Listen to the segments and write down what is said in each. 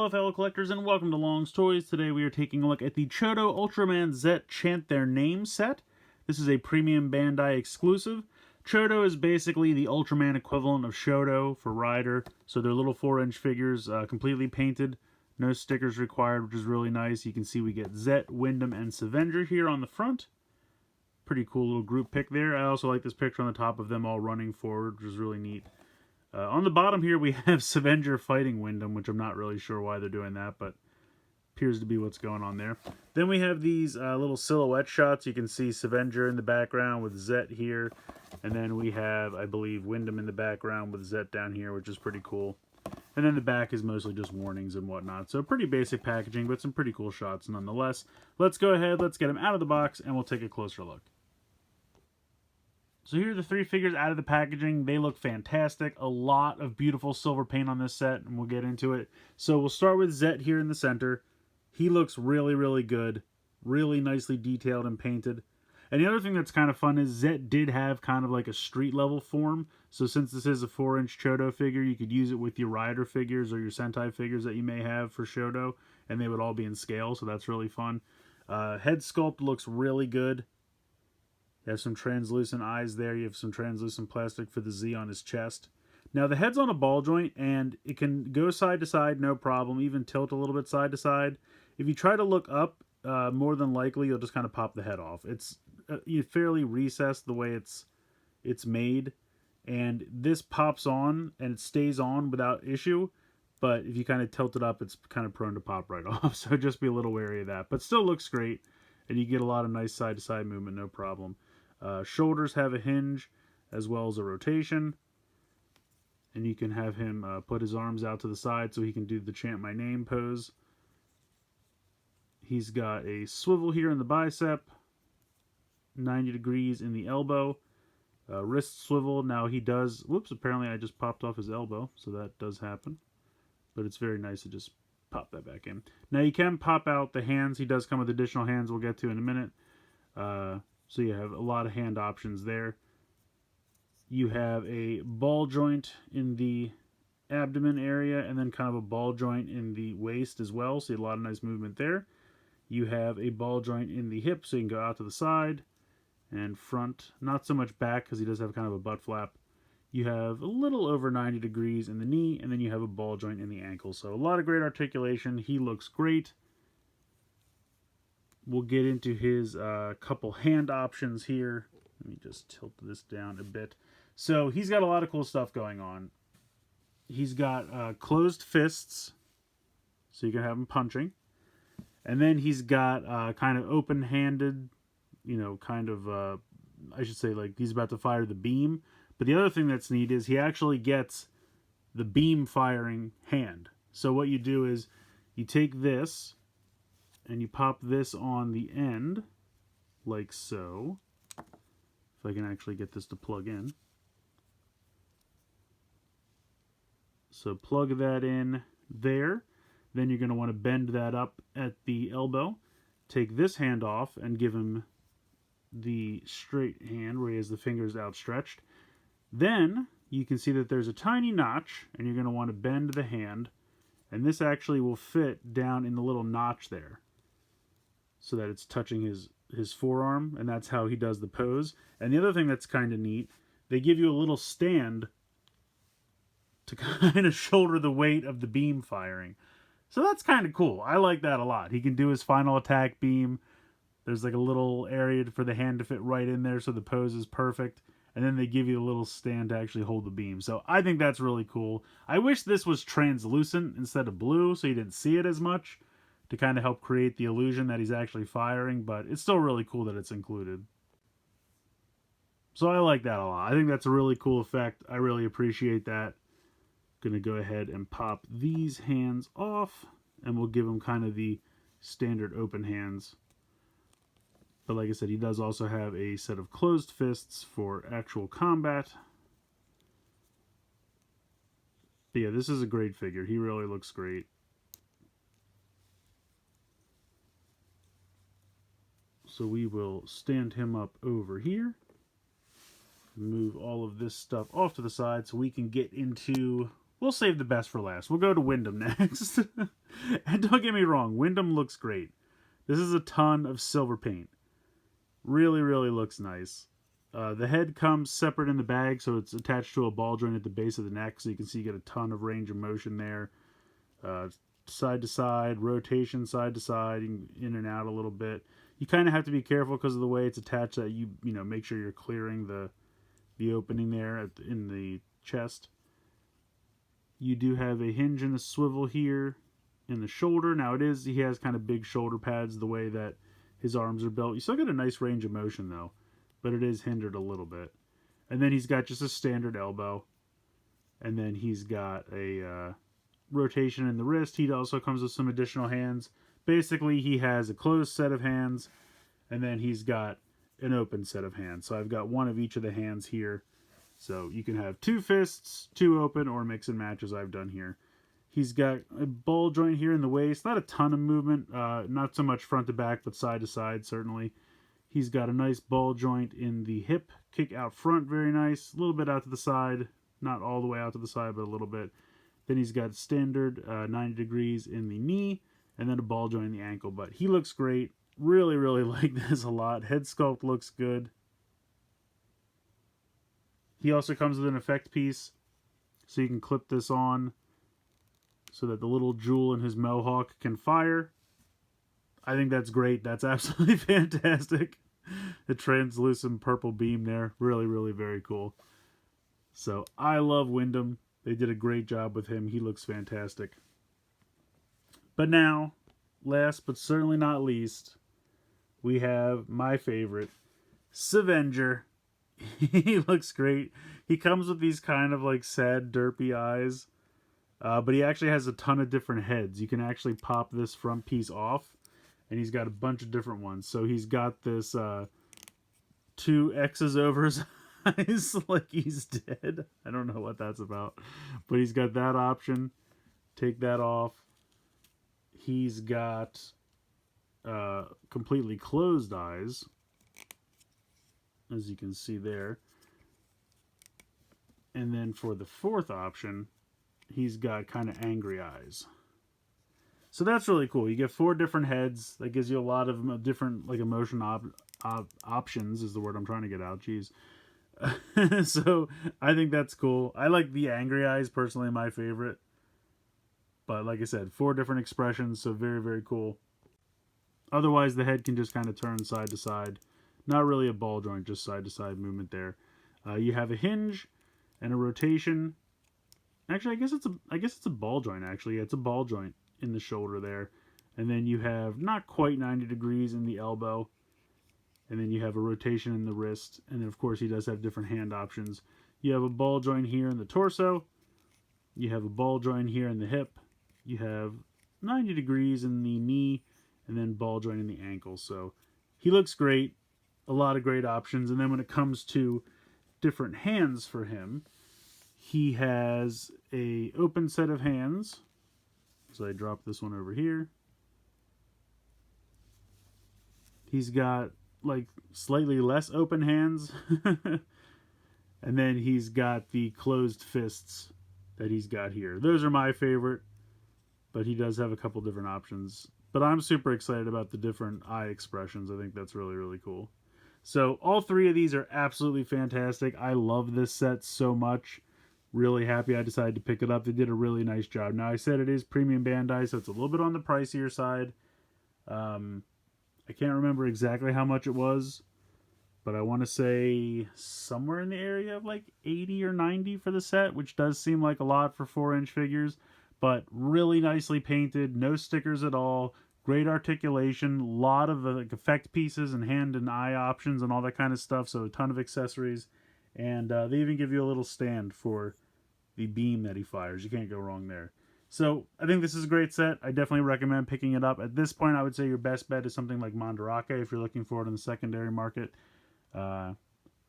Hello fellow collectors and welcome to Long's Toys. Today we are taking a look at the Chodo Ultraman Zet Chant Their Name set. This is a premium Bandai exclusive. Chodo is basically the Ultraman equivalent of Shoto for Rider. So they're little 4-inch figures, completely painted. No stickers required, which is really nice. You can see we get Zet, Windom, and Sevenger here on the front. Pretty cool little group pic there. I also like this picture on the top of them all running forward, which is really neat. On the bottom here, we have Sevenger fighting Windom, which I'm not really sure why they're doing that, but appears to be what's going on there. Then we have these little silhouette shots. You can see Sevenger in the background with Zet here. And then we have, I believe, Windom in the background with Zet down here, which is pretty cool. And then the back is mostly just warnings and whatnot. So pretty basic packaging, but some pretty cool shots nonetheless. Let's go ahead, let's get them out of the box, and we'll take a closer look. So here are the three figures out of the packaging. They look fantastic. A lot of beautiful silver paint on this set, and we'll get into it. So we'll start with Zet here in the center. He looks really, really good. Really nicely detailed and painted. And the other thing that's kind of fun is Zet did have kind of like a street level form. So since this is a 4-inch Chodo figure, you could use it with your Rider figures or your Sentai figures that you may have for Shoto, and they would all be in scale, so that's really fun. Head sculpt looks really good. You have some translucent eyes there. You have some translucent plastic for the Z on his chest. Now the head's on a ball joint and it can go side to side, no problem. Even tilt a little bit side to side. If you try to look up, more than likely you'll just kind of pop the head off. It's fairly recessed the way it's made. And this pops on and it stays on without issue. But if you kind of tilt it up, it's kind of prone to pop right off. So just be a little wary of that. But still looks great. And you get a lot of nice side to side movement, no problem. Shoulders have a hinge as well as a rotation, and you can have him put his arms out to the side so he can do the chant my name pose. He's got a swivel here in the bicep, 90 degrees in the elbow, wrist swivel. Now he does, whoops, apparently I just popped off his elbow, so that does happen, but it's very nice to just pop that back in. Now you can pop out the hands. He does come with additional hands we'll get to in a minute. So you have a lot of hand options there. You have a ball joint in the abdomen area and then kind of a ball joint in the waist as well. So you have a lot of nice movement there. You have a ball joint in the hip so you can go out to the side and front. Not so much back because he does have kind of a butt flap. You have a little over 90 degrees in the knee, and then you have a ball joint in the ankle. So a lot of great articulation. He looks great. We'll get into his couple hand options here. Let me just tilt this down a bit. So he's got a lot of cool stuff going on. He's got closed fists, so you can have him punching. And then he's got kind of open-handed, you know, kind of, I should say, like he's about to fire the beam. But the other thing that's neat is he actually gets the beam firing hand. So what you do is you take this and you pop this on the end, like so. If I can actually get this to plug in. So plug that in there. Then you're going to want to bend that up at the elbow. Take this hand off and give him the straight hand where he has the fingers outstretched. Then you can see that there's a tiny notch, and you're going to want to bend the hand. And this actually will fit down in the little notch there, so that it's touching his forearm, and that's how he does the pose. And the other thing that's kind of neat, they give you a little stand to kind of shoulder the weight of the beam firing. So that's kind of cool. I like that a lot. He can do his final attack beam. There's like a little area for the hand to fit right in there, so the pose is perfect. And then they give you a little stand to actually hold the beam. So I think that's really cool. I wish this was translucent instead of blue, so you didn't see it as much, to kind of help create the illusion that he's actually firing, but it's still really cool that it's included. So I like that a lot. I think that's a really cool effect. I really appreciate that. Gonna go ahead and pop these hands off, and we'll give him kind of the standard open hands. But like I said, he does also have a set of closed fists for actual combat. But yeah, this is a great figure. He really looks great. So we will stand him up over here. Move all of this stuff off to the side so we can get into we'll save the best for last. We'll go to Windom next. And don't get me wrong, Windom looks great. This is a ton of silver paint. Really, really looks nice. The head comes separate in the bag, so it's attached to a ball joint at the base of the neck, so you can see you get a ton of range of motion there. Side to side, rotation side to side, in and out a little bit. You kind of have to be careful because of the way it's attached, that you know, make sure you're clearing the opening there in the chest. You do have a hinge and a swivel here in the shoulder. Now he has kind of big shoulder pads the way that his arms are built. You still get a nice range of motion though, but it is hindered a little bit. And then he's got just a standard elbow. And then he's got a rotation in the wrist. He also comes with some additional hands. Basically, he has a closed set of hands, and then he's got an open set of hands. So I've got one of each of the hands here. So you can have 2 fists, 2 open, or mix and match as I've done here. He's got a ball joint here in the waist. Not a ton of movement. Not so much front to back, but side to side, certainly. He's got a nice ball joint in the hip. Kick out front, very nice. A little bit out to the side. Not all the way out to the side, but a little bit. Then he's got standard 90 degrees in the knee. And then a ball joint in the ankle. But he looks great. Really, really like this a lot. Head sculpt looks good. He also comes with an effect piece. So you can clip this on so that the little jewel in his mohawk can fire. I think that's great. That's absolutely fantastic. The translucent purple beam there. Really, really very cool. So I love Windom. They did a great job with him. He looks fantastic. But now, last but certainly not least, we have my favorite, Sevenger. He looks great. He comes with these kind of like sad, derpy eyes. But he actually has a ton of different heads. You can actually pop this front piece off. And he's got a bunch of different ones. So he's got this 2 X's over his eyes like he's dead. I don't know what that's about. But he's got that option. Take that off. He's got completely closed eyes, as you can see there. And then for the 4th option, he's got kind of angry eyes. So that's really cool. You get 4 different heads. That gives you a lot of different like emotion options is the word I'm trying to get out. Jeez. So I think that's cool. I like the angry eyes, personally my favorite. But like I said, 4 different expressions, so very, very cool. Otherwise, the head can just kind of turn side to side. Not really a ball joint, just side to side movement there. You have a hinge and a rotation. Actually, I guess it's a ball joint. Actually, it's a ball joint in the shoulder there. And then you have not quite 90 degrees in the elbow. And then you have a rotation in the wrist. And then, of course, he does have different hand options. You have a ball joint here in the torso. You have a ball joint here in the hip. You have 90 degrees in the knee, and then ball joint in the ankle. So he looks great. A lot of great options. And then when it comes to different hands for him, he has a open set of hands. So I drop this one over here. He's got like slightly less open hands. And then he's got the closed fists that he's got here. Those are my favorite. But he does have a couple different options. But I'm super excited about the different eye expressions. I think that's really, really cool. So all 3 of these are absolutely fantastic. I love this set so much. Really happy I decided to pick it up. They did a really nice job. Now I said it is premium Bandai, so it's a little bit on the pricier side. I can't remember exactly how much it was. But I want to say somewhere in the area of like 80 or 90 for the set, which does seem like a lot for 4-inch figures. But really nicely painted, no stickers at all, great articulation, a lot of like effect pieces and hand and eye options and all that kind of stuff, so a ton of accessories. And they even give you a little stand for the beam that he fires. You can't go wrong there. So I think this is a great set. I definitely recommend picking it up. At this point, I would say your best bet is something like Mandarake if you're looking for it in the secondary market.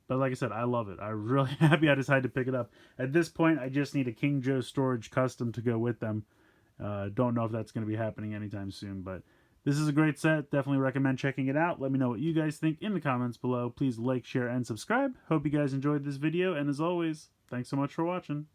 But like I said, I love it. I'm really happy I decided to pick it up. At this point, I just need a King Joe Storage Custom to go with them. Don't know if that's going to be happening anytime soon, but this is a great set. Definitely recommend checking it out. Let me know what you guys think in the comments below. Please like, share, and subscribe. Hope you guys enjoyed this video, and as always, thanks so much for watching.